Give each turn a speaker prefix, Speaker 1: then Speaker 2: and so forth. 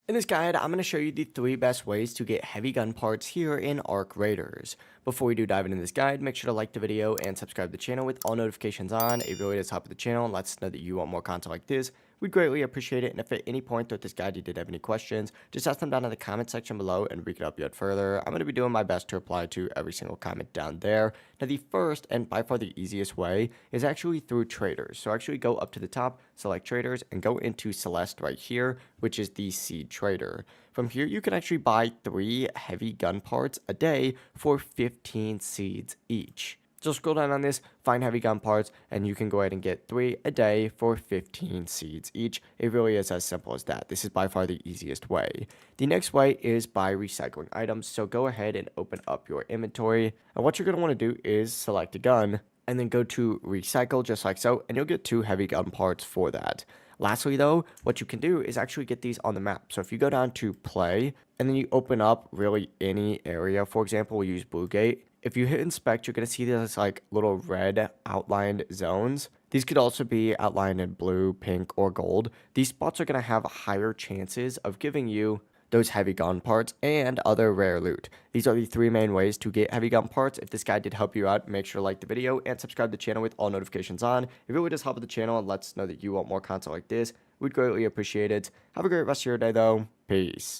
Speaker 1: In this guide, I'm going to show you the 3 best ways to get heavy gun parts here in Arc Raiders. Before we do dive into this guide, make sure to like the video and subscribe to the channel with all notifications on. It really does help the channel and lets us know that you want more content like this. We'd greatly appreciate it, and if at any point throughout this guide you did have any questions, just ask them down in the comment section below and we can help you out further. I'm going to be doing my best to reply to every single comment down there. Now the first and by far the easiest way is actually through traders. So actually go up to the top, select traders, and go into Celeste right here, which is the seed trader. From here you can actually buy 3 heavy gun parts a day for 15 seeds each. So scroll down on this, find heavy gun parts, and you can go ahead and get 3 a day for 15 seeds each. It really is as simple as that. This is by far the easiest way. The next way is by recycling items. So go ahead and open up your inventory. And what you're going to want to do is select a gun and then go to recycle just like so, and you'll get 2 heavy gun parts for that. Lastly though, what you can do is actually get these on the map. So if you go down to play and then you open up really any area, for example, we'll use Blue Gate. If you hit inspect, you're going to see these like little red outlined zones. These could also be outlined in blue, pink, or gold. These spots are going to have higher chances of giving you those heavy gun parts and other rare loot. These are the 3 main ways to get heavy gun parts. If this guide did help you out, make sure to like the video and subscribe to the channel with all notifications on. It really does help the channel and lets us know that you want more content like this. We'd greatly appreciate it. Have a great rest of your day though. Peace.